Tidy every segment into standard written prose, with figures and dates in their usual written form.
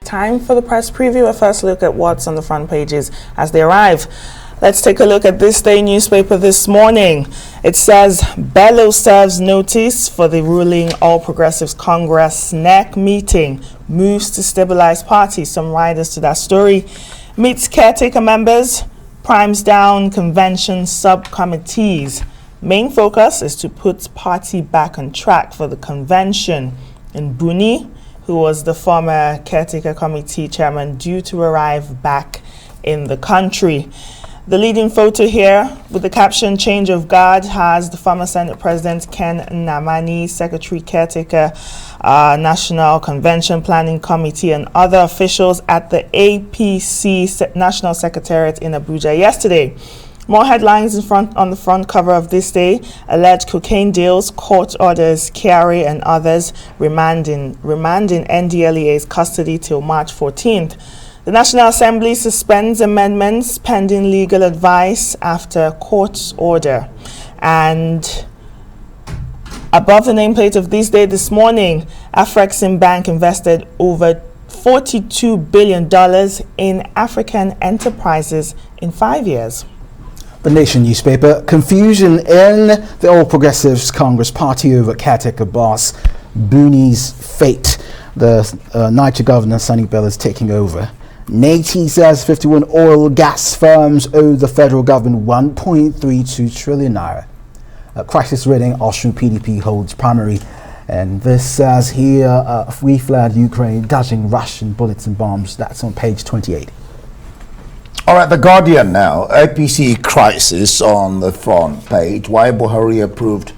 Time for the press preview. A first look at what's on the front pages as they arrive. Let's take a look at this day newspaper this morning. It says Bello serves notice for the ruling All Progressives Congress NEC meeting, moves to stabilize party. Some riders to that story. Meets caretaker members, primes down convention subcommittees. Main focus is to put party back on track for the convention. In Buni, who was the former caretaker committee chairman, due to arrive back in the country. The leading photo here with the caption "Change of Guard" has the former Senate President Ken Namani, Secretary Caretaker, National Convention Planning Committee, and other officials at the APC National Secretariat in Abuja yesterday. More headlines on the front cover of this day: alleged cocaine deals, court orders, Kyari and others remanding NDLEA's custody till March 14th. The National Assembly suspends amendments pending legal advice after court's order. And above the nameplate of this day this morning, Afrexim Bank invested over $42 billion in African enterprises in 5 years. The Nation newspaper: confusion in the All Progressives Congress party over caretaker boss Buni's fate. The Niger governor Sani Bello is taking over. Nati says 51 oil gas firms owe the federal government 1.32 trillion naira. Crisis rating: Osun PDP holds primary. And this says here, we fled Ukraine, dodging Russian bullets and bombs. That's on page 28. All right, The Guardian now. APC crisis on the front page. Why Buhari approved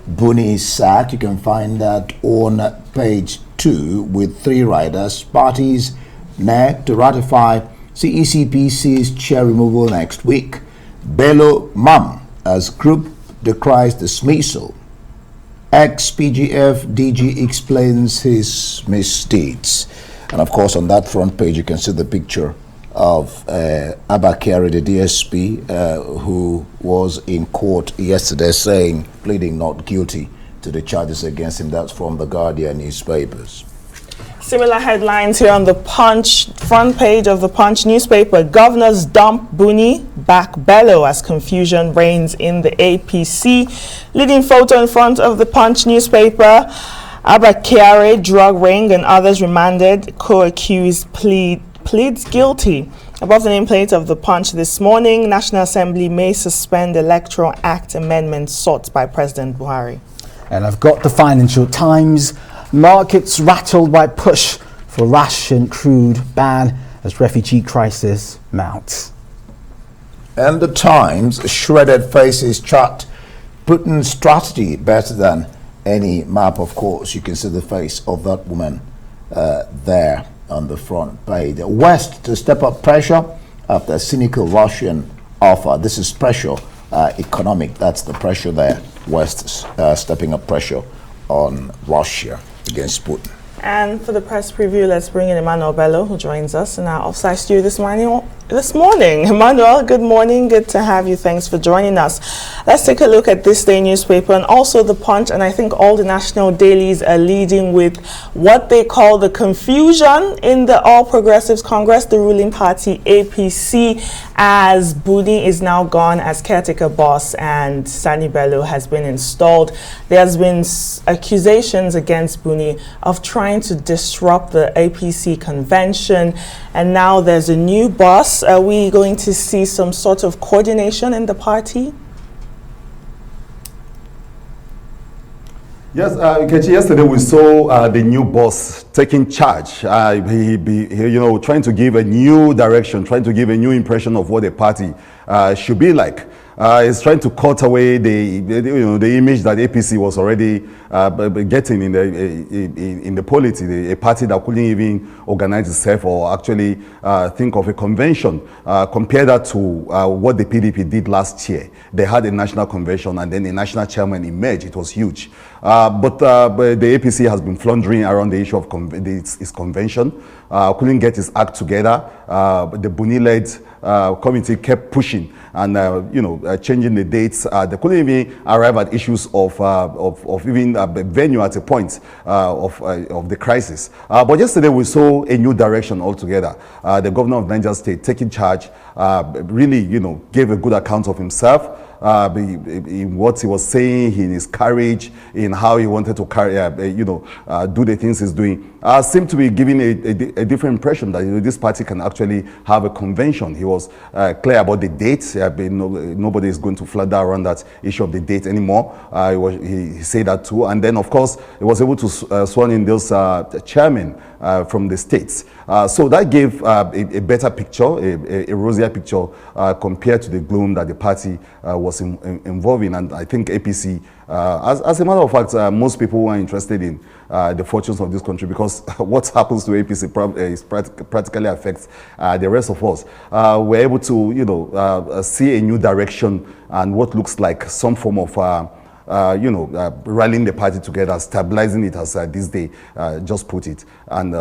Buni's sack. You can find that on page 2 with 3 riders. Parties NEC to ratify CECPC's chair removal next week. Bello Mam as group decries dismissal. Ex-PGF DG explains his misdeeds. And of course, on that front page, you can see the picture of Abba Kyari, the DSP, who was in court yesterday pleading not guilty to the charges against him. That's from the Guardian newspapers. Similar headlines here on the Punch, front page of the Punch newspaper. Governors dump Buni, back Bello as confusion reigns in the APC. Leading photo in front of the Punch newspaper. Abba Kyari, drug ring and others remanded. Co-accused pleads guilty. Above the nameplate of the Punch this morning, National Assembly may suspend Electoral Act amendments sought by President Buhari. And I've got the Financial Times. Markets rattled by push for Russian crude ban as refugee crisis mounts. And the Times, shredded faces chart Putin's strategy better than any map. Of course, you can see the face of that woman there on the front page. The West to step up pressure after a cynical Russian offer. This is pressure economic. That's the pressure there. West stepping up pressure on Russia against Putin. And for the press preview, let's bring in Emmanuel Bello, who joins us in our offsite studio this morning. Emmanuel, good morning. Good to have you. Thanks for joining us. Let's take a look at this day newspaper and also the Punch. And I think all the national dailies are leading with what they call the confusion in the All Progressives Congress, the ruling party APC, as Buni is now gone as caretaker boss and Sani Bello has been installed. There's been accusations against Buni of trying to disrupt the APC convention, and now there's a new boss. Are we going to see some sort of coordination in the party? Yes, yesterday we saw the new boss taking charge. He trying to give a new direction, trying to give a new impression of what the party should be like. He's trying to cut away the image that APC was already getting in the polity, a party that couldn't even organize itself or actually think of a convention. Compare that to what the PDP did last year. They had a national convention and then a national chairman emerged. It was huge. But the APC has been floundering around the issue of its convention. Couldn't get its act together. the Buni-led committee kept pushing and changing the dates. They couldn't even arrive at issues of even a venue at a point of the crisis. But yesterday we saw a new direction altogether. The governor of Niger State taking charge, really, gave a good account of himself. In what he was saying, in his courage, in how he wanted to carry, do the things he's doing, seemed to be giving a different impression that this party can actually have a convention. He was clear about the date. Nobody is going to flutter around that issue of the date anymore. He said that too, and then of course he was able to sworn in those chairmen from the states. So that gave a better picture, a rosier picture compared to the gloom that the party was involved in. And I think APC, as a matter of fact, most people who are interested in the fortunes of this country, because what happens to APC is practically affects the rest of us. We're able to, see a new direction and what looks like some form of rallying the party together, stabilizing it, as this day just put it, and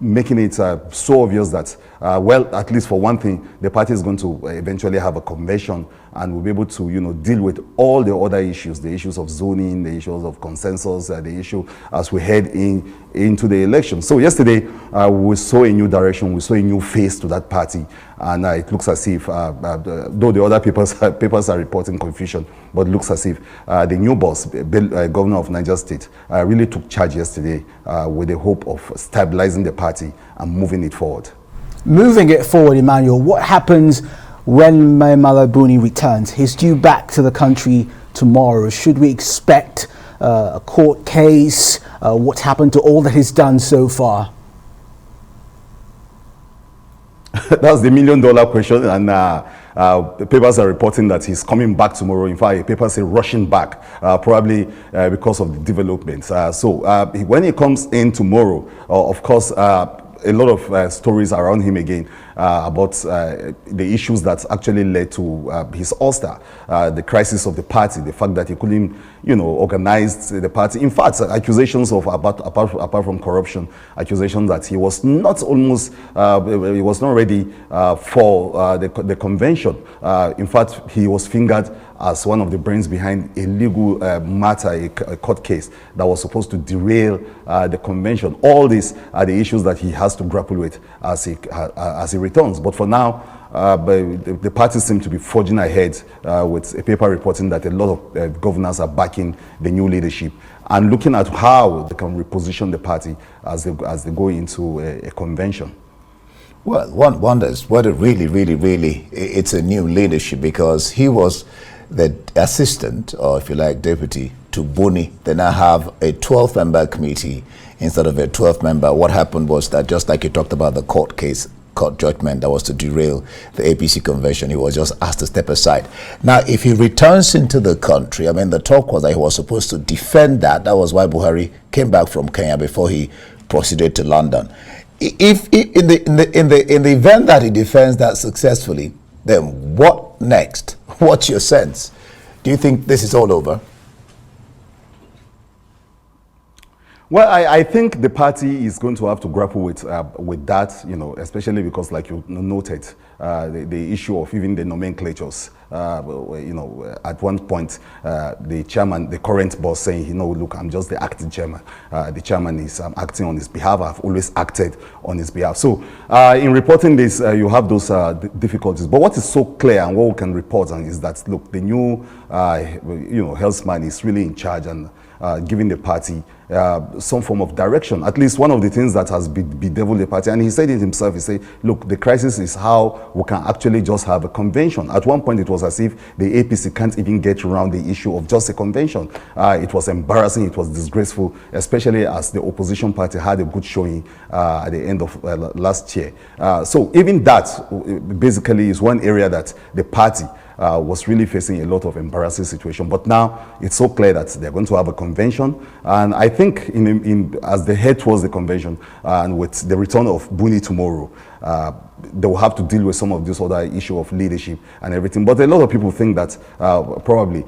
making it so obvious that, well, at least for one thing, the party is going to eventually have a convention and we'll be able to, deal with all the other issues, the issues of zoning, the issues of consensus, the issue as we head into the election. So yesterday, we saw a new direction, we saw a new face to that party, and it looks as if, though the other papers are reporting confusion, but it looks as if the new boss, governor of Niger State, really took charge yesterday with the hope of stabilizing the party and moving it forward. Moving it forward, Emmanuel, what happens when Maimala Buni returns? He's due back to the country tomorrow. Should we expect a court case? What happened to all that he's done so far? That's the $1 million question, and the papers are reporting that he's coming back tomorrow. In fact, the papers say rushing back, probably because of the developments. So when he comes in tomorrow, of course, a lot of stories around him again about the issues that actually led to his ouster, the crisis of the party, the fact that he couldn't, organize the party. In fact, accusations of apart from corruption, accusations that he was not ready for the convention. In fact, he was fingered as one of the brains behind a legal matter, a court case that was supposed to derail the convention. All these are the issues that he has to grapple with as he returns. But for now, the party seem to be forging ahead with a paper reporting that a lot of governors are backing the new leadership and looking at how they can reposition the party as they go into a convention. Well, one wonders whether really it's a new leadership, because he was the assistant, or if you like, deputy to Buni. They now have a 12-member committee instead of a 12-member. What happened was that, just like you talked about the court judgment that was to derail the APC convention, he was just asked to step aside. Now, if he returns into the country, the talk was that he was supposed to defend that. That was why Buhari came back from Kenya before he proceeded to London. If in the event that he defends that successfully, then what next? What's your sense? Do you think this is all over? Well, I think the party is going to have to grapple with that, especially because, like you noted, the issue of even the nomenclatures. At one point, the chairman, the current boss, saying, look, I'm just the acting chairman. The chairman is acting on his behalf. I've always acted on his behalf. So, in reporting this, you have those difficulties. But what is so clear and what we can report on is that, look, the new, healthman is really in charge and giving the party some form of direction. At least one of the things that has bedeviled the party, and he said it himself, he said, look, the crisis is how we can actually just have a convention. At one point, it was as if the APC can't even get around the issue of just a convention. It was embarrassing, it was disgraceful, especially as the opposition party had a good showing at the end of last year. So even that basically is one area that the party was really facing a lot of embarrassing situation. But now it's so clear that they're going to have a convention. And I think as they head towards the convention and with the return of Buni tomorrow, they will have to deal with some of this other issue of leadership and everything. But a lot of people think that probably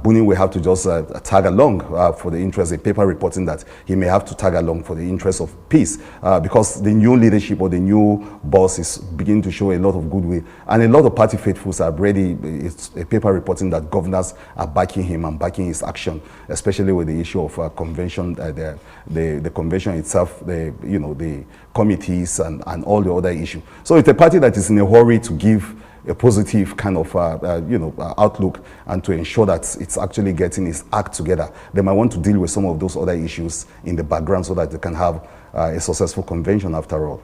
Buni will have to just tag along for the interest, a paper reporting that he may have to tag along for the interest of peace because the new leadership or the new boss is beginning to show a lot of goodwill. And a lot of party faithfuls are ready. It's a paper reporting that governors are backing him and backing his action, especially with the issue of convention, the convention itself, the committees and all the other issues. So it's a party that is in a hurry to give a positive kind of outlook and to ensure that it's actually getting its act together. They might want to deal with some of those other issues in the background so that they can have a successful convention after all.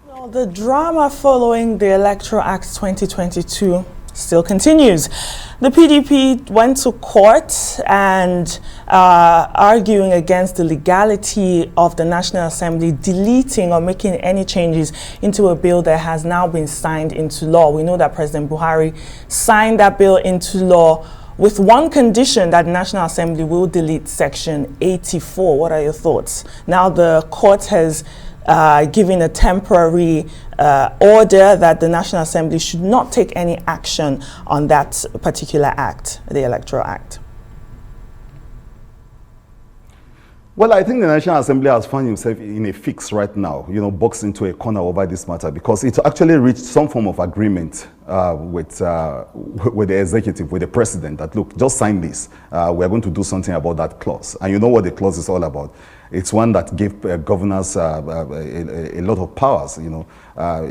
Well, the drama following the Electoral Act 2022 still continues. The PDP went to court and arguing against the legality of the National Assembly deleting or making any changes into a bill that has now been signed into law. We know that President Buhari signed that bill into law with one condition, that the National Assembly will delete Section 84. What are your thoughts? Now the court has given a temporary order that the National Assembly should not take any action on that particular act, the Electoral Act. Well, I think the National Assembly has found himself in a fix right now, boxed into a corner over this matter because it actually reached some form of agreement with the executive, with the president, that look, just sign this. We're going to do something about that clause. And you know what the clause is all about. It's one that gave governors a lot of powers,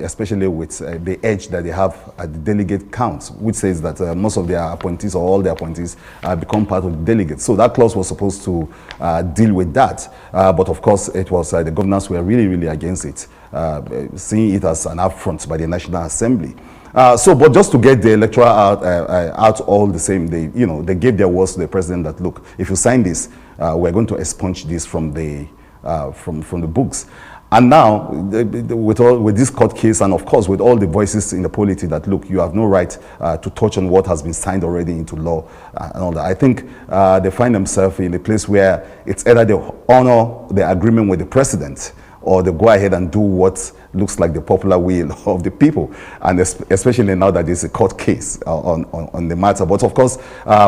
especially with the edge that they have at the delegate counts, which says that most of their appointees or all their appointees become part of the delegates. So that clause was supposed to deal with that. But of course, it was the governors were really, really against it, seeing it as an affront by the National Assembly. But just to get the electoral out all the same, they gave their words to the president that, look, if you sign this, we're going to expunge this from the books. And now, with this court case, and of course with all the voices in the polity that, look, you have no right to touch on what has been signed already into law and all that. I think they find themselves in a place where it's either they honor the agreement with the president or they go ahead and do what looks like the popular will of the people, and especially now that there's a court case on the matter. But of course,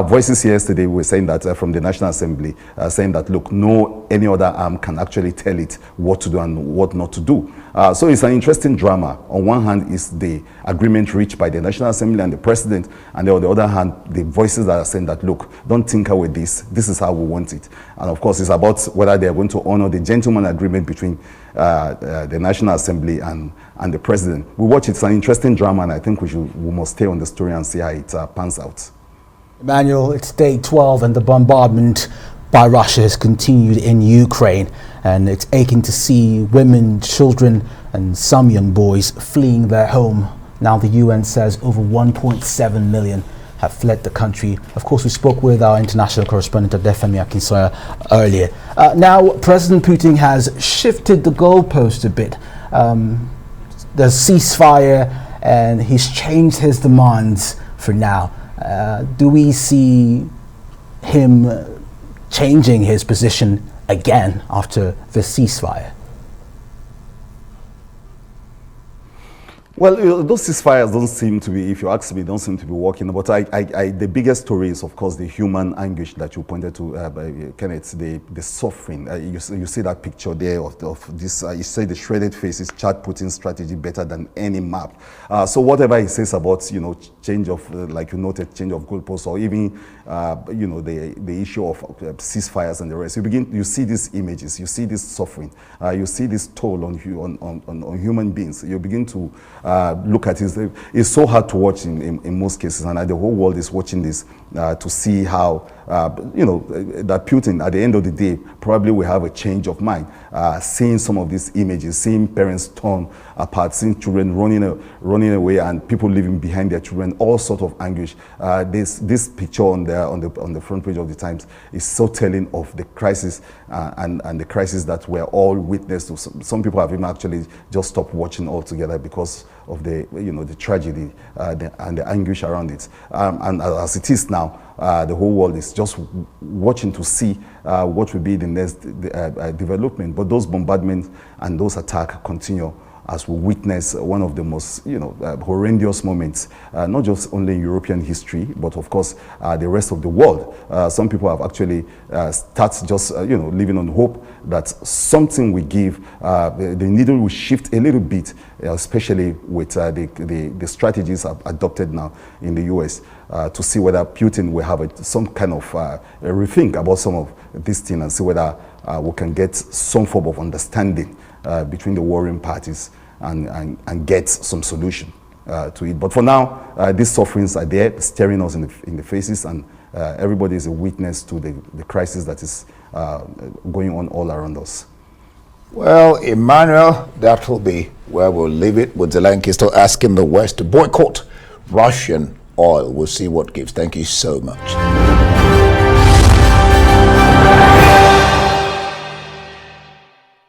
voices yesterday were saying that from the National Assembly, saying that, look, no any other arm can actually tell it what to do and what not to do. So it's an interesting drama. On one hand is the agreement reached by the National Assembly and the president, and on the other hand, the voices that are saying that, look, don't tinker with this. This is how we want it. And of course, it's about whether they are going to honor the gentleman agreement between the National Assembly and the president. We watch it. It's an interesting drama, and I think we must stay on the story and see how it pans out. Emmanuel, it's day 12 and the bombardment by Russia has continued in Ukraine, and it's aching to see women, children and some young boys fleeing their home. Now the UN says over 1.7 million have fled the country. Of course, we spoke with our international correspondent Adefemi Akinsoya earlier. Now, President Putin has shifted the goalpost a bit. The ceasefire, and he's changed his demands for now. Do we see him changing his position again after the ceasefire? Well, those ceasefires don't seem to be, if you ask me, don't seem to be working. But the biggest story is, of course, the human anguish that you pointed to, Kenneth, the suffering. You see that picture there of this, you say the shredded faces, Chad Putin's strategy better than any map. So whatever he says about, change of, like you noted, change of goalposts, or even, the issue of ceasefires and the rest, you see these images, you see this suffering, you see this toll on human beings. You begin to look at it. It's so hard to watch in most cases, and the whole world is watching this to see how that Putin at the end of the day probably will have a change of mind, seeing some of these images, seeing parents torn apart, seeing children running away and people leaving behind their children, all sort of anguish. This picture on the front page of the Times is so telling of the crisis and the crisis that we're all witness to. Some people have even actually just stopped watching altogether because of the tragedy and the anguish around it. And as it is now, the whole world is just watching to see what will be the next development. But those bombardments and those attacks continue as we witness one of the most, horrendous moments, not just only in European history, but of course the rest of the world. Some people have actually started just, living on hope that something will give, the needle will shift a little bit, especially with the strategies adopted now in the US, to see whether Putin will have some kind of a rethink about some of these things and see whether we can get some form of understanding between the warring parties and get some solution to it. But for now, these sufferings are there, staring us in the faces, and everybody is a witness to the crisis that is going on all around us. Well, Emmanuel, that will be where we'll leave it, with Zelensky still asking the West to boycott Russian oil. We'll see what gives. Thank you so much.